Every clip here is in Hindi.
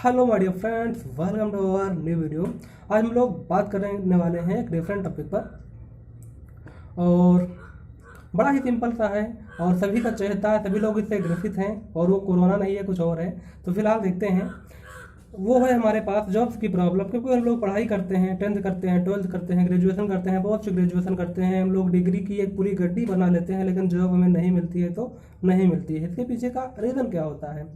Hello my dear friends, welcome to our new video. आज हम लोग बात करने वाले हैं एक डिफरेंट टॉपिक पर और बड़ा ही सिंपल सा है और सभी का चहेता है। सभी लोग इससे ग्रसित हैं और वो कोरोना नहीं है, कुछ और है। तो फिलहाल देखते हैं, वो है हमारे पास जॉब्स की प्रॉब्लम। क्योंकि हम लोग पढ़ाई करते हैं, 10th करते हैं, 12th करते हैं, ग्रेजुएशन करते हैं, पोस्ट ग्रेजुएशन करते हैं, हम लोग डिग्री की एक पूरी गड्डी बना लेते हैं, लेकिन जॉब हमें नहीं मिलती है तो नहीं मिलती है। इसके पीछे का रीज़न क्या होता है?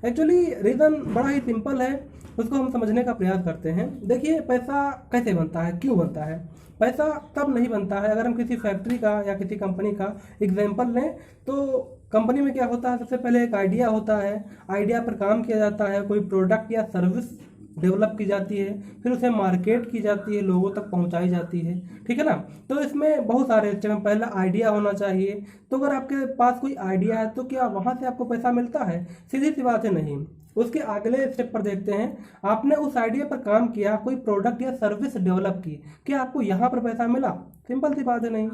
एक्चुअली रीज़न बड़ा ही सिंपल है, उसको हम समझने का प्रयास करते हैं। देखिए, पैसा कैसे बनता है, क्यों बनता है? पैसा तब नहीं बनता है अगर हम किसी फैक्ट्री का या किसी कंपनी का एग्जाम्पल लें तो कंपनी में क्या होता है, सबसे पहले एक आइडिया होता है, आइडिया पर काम किया जाता है, कोई प्रोडक्ट या सर्विस डेवलप की जाती है, फिर उसे मार्केट की जाती है, लोगों तक पहुंचाई जाती है। ठीक है ना? तो इसमें बहुत सारे स्टेप हैं। पहला आइडिया होना चाहिए। तो अगर आपके पास कोई आइडिया है तो क्या वहां से आपको पैसा मिलता है? सीधी सी बात है, नहीं। उसके अगले स्टेप पर देखते हैं, आपने उस आइडिया पर काम किया, कोई प्रोडक्ट या सर्विस डेवलप की, क्या आपको यहाँ पर पैसा मिला? सिंपल सी बात है, नहीं।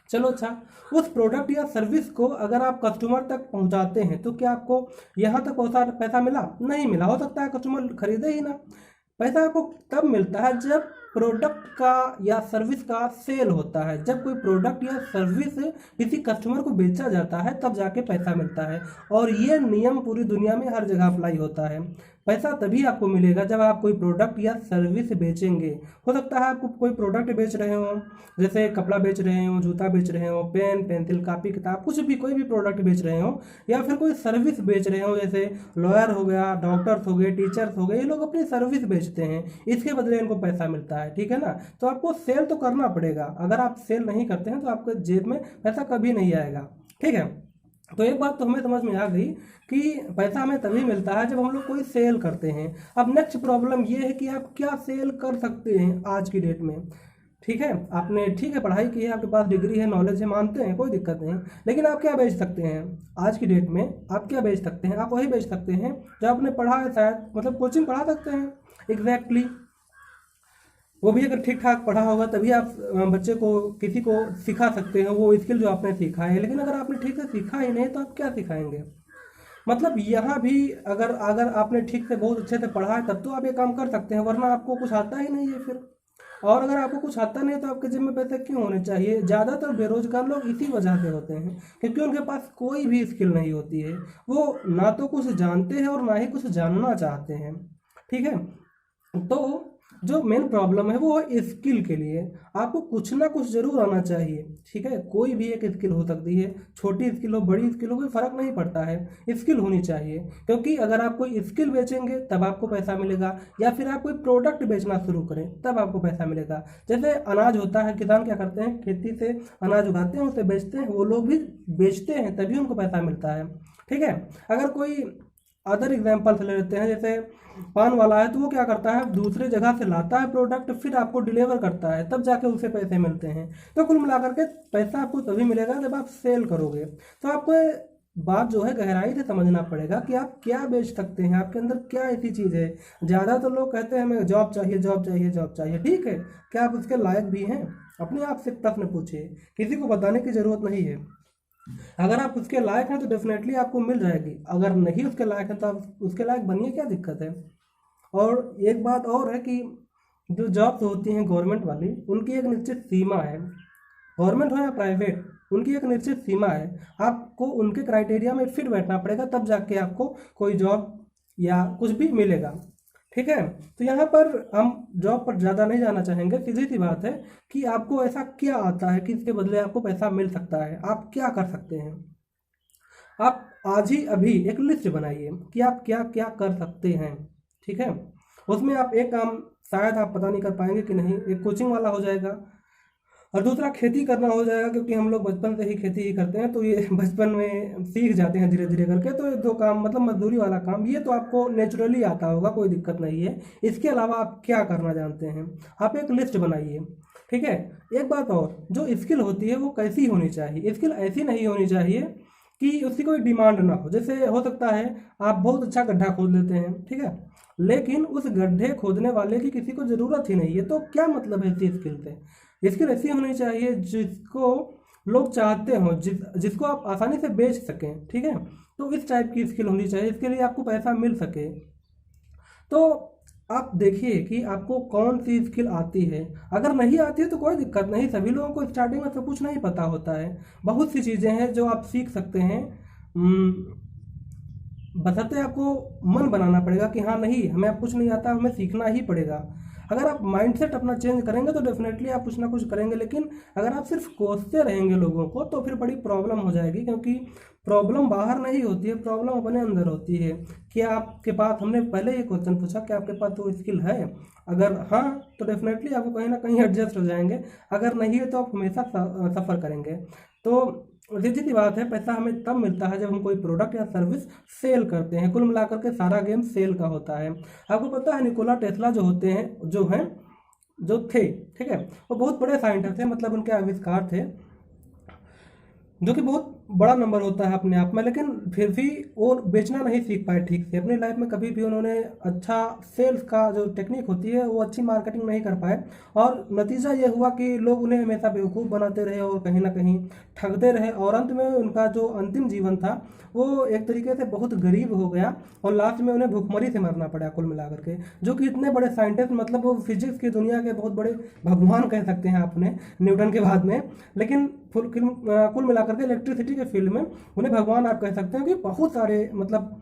चलो अच्छा, उस प्रोडक्ट या सर्विस को अगर आप कस्टमर तक पहुंचाते हैं तो क्या आपको यहाँ तक पैसा पैसा मिला? नहीं मिला। हो सकता है कस्टमर खरीदे ही ना। पैसा आपको तब मिलता है जब प्रोडक्ट का या सर्विस का सेल होता है। जब कोई प्रोडक्ट या सर्विस किसी कस्टमर को बेचा जाता है तब जाके पैसा मिलता है। और ये नियम पूरी दुनिया में हर जगह अप्लाई होता है। पैसा तभी आपको मिलेगा जब आप कोई प्रोडक्ट या सर्विस बेचेंगे। हो सकता है आपको कोई प्रोडक्ट बेच रहे हो, जैसे कपड़ा बेच रहे हो, जूता बेच रहे हो, पेन पेंसिल कापी किताब, कुछ भी, कोई भी प्रोडक्ट बेच रहे हो, या फिर कोई सर्विस बेच रहे हो, जैसे लॉयर हो गया, डॉक्टर्स हो गए, टीचर्स हो गए, ये लोग अपनी सर्विस बेचते हैं, इसके बदले इनको पैसा मिलता है। ठीक है ना? तो आपको सेल तो करना पड़ेगा। अगर आप सेल नहीं करते हैं तो आपके जेब में पैसा कभी नहीं आएगा। ठीक है? तो एक बात तो हमें समझ में आ गई कि पैसा हमें तभी मिलता है जब हम लोग कोई सेल करते हैं। अब नेक्स्ट प्रॉब्लम ये है कि आप क्या सेल कर सकते हैं आज की डेट में। ठीक है, आपने ठीक है पढ़ाई की है, आपके पास डिग्री है, नॉलेज है, मानते हैं, कोई दिक्कत नहीं, लेकिन आप क्या बेच सकते हैं आज की डेट में? आप क्या बेच सकते हैं? आप वही बेच सकते हैं जो आपने पढ़ा है, शायद मतलब कोचिंग पढ़ा सकते हैं। एग्जैक्टली, वो भी अगर ठीक ठाक पढ़ा होगा तभी आप बच्चे को, किसी को सिखा सकते हैं वो स्किल जो आपने सीखा है। लेकिन अगर आपने ठीक से सीखा ही नहीं तो आप क्या सिखाएंगे? मतलब यहाँ भी अगर अगर आपने ठीक से बहुत अच्छे से पढ़ा है तब तो आप ये काम कर सकते हैं, वरना आपको कुछ आता ही नहीं है फिर। और अगर आपको कुछ आता नहीं है तो आपके जेब में पैसे क्यों होने चाहिए? ज़्यादातर बेरोजगार लोग इसी वजह से होते हैं, क्योंकि उनके पास कोई भी स्किल नहीं होती है। वो ना तो कुछ जानते हैं और ना ही कुछ जानना चाहते हैं। ठीक है? तो जो मेन प्रॉब्लम है वो है स्किल के लिए। आपको कुछ ना कुछ जरूर आना चाहिए। ठीक है? कोई भी एक स्किल हो सकती है, छोटी स्किल हो, बड़ी स्किल हो, कोई फर्क नहीं पड़ता है, स्किल होनी चाहिए। क्योंकि अगर आप कोई स्किल बेचेंगे तब आपको पैसा मिलेगा, या फिर आप कोई प्रोडक्ट बेचना शुरू करें तब आपको पैसा मिलेगा। जैसे अनाज होता है, किसान क्या करते हैं, खेती से अनाज उगाते हैं, उसे बेचते हैं, वो लोग भी बेचते हैं तभी उनको पैसा मिलता है। ठीक है? अगर कोई अदर एग्जाम्पल्स ले लेते हैं, जैसे पान वाला है तो वो क्या करता है, दूसरे जगह से लाता है प्रोडक्ट, फिर आपको डिलीवर करता है, तब जाके उसे पैसे मिलते हैं। तो कुल मिलाकर के पैसा आपको तभी मिलेगा जब आप सेल करोगे। तो आपको ये बात जो है गहराई से समझना पड़ेगा कि आप क्या बेच सकते हैं, आपके अंदर क्या ऐसी चीज़ है। ज़्यादा तो लोग कहते हैं हमें जॉब चाहिए, जॉब चाहिए, जॉब चाहिए। ठीक है, क्या आप उसके लायक भी हैं? अपने आप से प्रश्न पूछिए, किसी को बताने की जरूरत नहीं है। अगर आप उसके लायक हैं तो डेफिनेटली आपको मिल जाएगी, अगर नहीं उसके लायक हैं तो आप उसके लायक बनिए, क्या दिक्कत है? और एक बात और है कि जो जॉब्स होती हैं गवर्नमेंट वाली, उनकी एक निश्चित सीमा है। गवर्नमेंट हो या प्राइवेट, उनकी एक निश्चित सीमा है। आपको उनके क्राइटेरिया में फिट बैठना पड़ेगा, तब जाके आपको कोई जॉब या कुछ भी मिलेगा। ठीक है? तो यहाँ पर हम जॉब पर ज़्यादा नहीं जाना चाहेंगे। सीधी सी बात है कि आपको ऐसा क्या आता है कि इसके बदले आपको पैसा मिल सकता है, आप क्या कर सकते हैं। आप आज ही अभी एक लिस्ट बनाइए कि आप क्या क्या कर सकते हैं। ठीक है? उसमें आप एक काम शायद आप पता नहीं कर पाएंगे कि नहीं, एक कोचिंग वाला हो जाएगा, और दूसरा खेती करना हो जाएगा, क्योंकि हम लोग बचपन से ही खेती ही करते हैं तो ये बचपन में सीख जाते हैं धीरे धीरे करके। तो ये दो काम, मतलब मजदूरी वाला काम, ये तो आपको नेचुरली आता होगा, कोई दिक्कत नहीं है। इसके अलावा आप क्या करना जानते हैं, आप एक लिस्ट बनाइए। ठीक है? एक बात और, जो स्किल होती है वो कैसी होनी चाहिए? स्किल ऐसी नहीं होनी चाहिए कि उसकी कोई डिमांड ना हो। जैसे हो सकता है आप बहुत अच्छा गड्ढा खोद लेते हैं, ठीक है, लेकिन उस गड्ढे खोदने वाले की किसी को ज़रूरत ही नहीं है, तो क्या मतलब है इसी स्किल से? स्किल ऐसी होनी चाहिए जिसको लोग चाहते हों, जिसको आप आसानी से बेच सकें। ठीक है? तो इस टाइप की स्किल होनी चाहिए, इसके लिए आपको पैसा मिल सके। तो आप देखिए कि आपको कौन सी स्किल आती है। अगर नहीं आती है तो कोई दिक्कत नहीं, सभी लोगों को स्टार्टिंग में सब कुछ नहीं पता होता है। बहुत सी चीज़ें हैं जो आप सीख सकते हैं। बशर्ते आपको मन बनाना पड़ेगा कि हाँ नहीं हमें अब कुछ नहीं आता, हमें सीखना ही पड़ेगा। अगर आप माइंडसेट अपना चेंज करेंगे तो डेफिनेटली आप कुछ ना कुछ करेंगे। लेकिन अगर आप सिर्फ कोसते रहेंगे लोगों को तो फिर बड़ी प्रॉब्लम हो जाएगी, क्योंकि प्रॉब्लम बाहर नहीं होती है, प्रॉब्लम अपने अंदर होती है। कि आपके पास, हमने पहले ये क्वेश्चन पूछा कि आपके पास वो स्किल है, अगर हाँ तो डेफिनेटली आपको कहीं ना कहीं एडजस्ट हो जाएंगे, अगर नहीं है तो आप हमेशा सफ़र करेंगे। तो सीधी सी बात है, पैसा हमें तब मिलता है जब हम कोई प्रोडक्ट या सर्विस सेल करते हैं। कुल मिलाकर के सारा गेम सेल का होता है। आपको पता है निकोला टेस्ला जो होते हैं, जो थे, ठीक है, वो बहुत बड़े साइंटिस्ट थे, मतलब उनके आविष्कार थे, जो कि बहुत बड़ा नंबर होता है अपने आप में। लेकिन फिर भी वो बेचना नहीं सीख पाए ठीक से अपनी लाइफ में। कभी भी उन्होंने अच्छा सेल्स का जो टेक्निक होती है वो अच्छी मार्केटिंग नहीं कर पाए, और नतीजा ये हुआ कि लोग उन्हें हमेशा बेवकूफ़ बनाते रहे और कहीं ना कहीं ठगते रहे, और अंत में उनका जो अंतिम जीवन था वो एक तरीके से बहुत गरीब हो गया, और लास्ट में उन्हें भूखमरी से मरना पड़ा कुल मिलाकर के। जो कि इतने बड़े साइंटिस्ट, मतलब वो फिजिक्स की दुनिया के बहुत बड़े भगवान कह सकते हैं आपने, न्यूटन के बाद में। लेकिन कुल मिलाकर के इलेक्ट्रिसिटी के फील्ड में उन्हें भगवान आप कह सकते हैं, कि बहुत सारे मतलब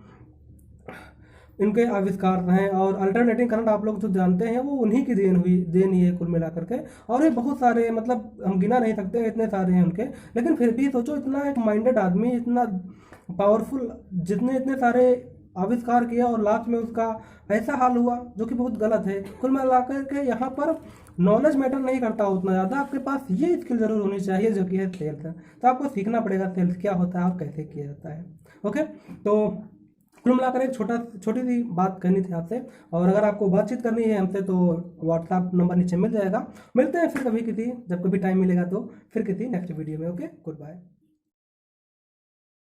इनके आविष्कार हैं। और अल्टरनेटिंग करंट आप लोग जो जानते हैं वो उन्हीं की देन ही है कुल मिलाकर के। और ये बहुत सारे, मतलब हम गिना नहीं सकते, इतने सारे हैं उनके। लेकिन फिर भी सोचो, इतना एक माइंडेड आदमी, इतना पावरफुल, जितने इतने सारे आविष्कार किया और लास्ट में उसका ऐसा हाल हुआ, जो कि बहुत गलत है। कुल मिलाकर के यहाँ पर नॉलेज मैटर नहीं करता उतना ज़्यादा, आपके पास ये स्किल जरूर होनी चाहिए जो कि है सेल्स। तो आपको सीखना पड़ेगा सेल्स क्या होता है और कैसे किया जाता है। ओके, तो कुल मिलाकर एक छोटी सी बात करनी थी आपसे। और अगर आपको बातचीत करनी है हमसे तो व्हाट्सएप नंबर नीचे मिल जाएगा। मिलते हैं फिर कभी, जब कभी टाइम मिलेगा तो फिर किसी नेक्स्ट वीडियो में। Okay, good bye.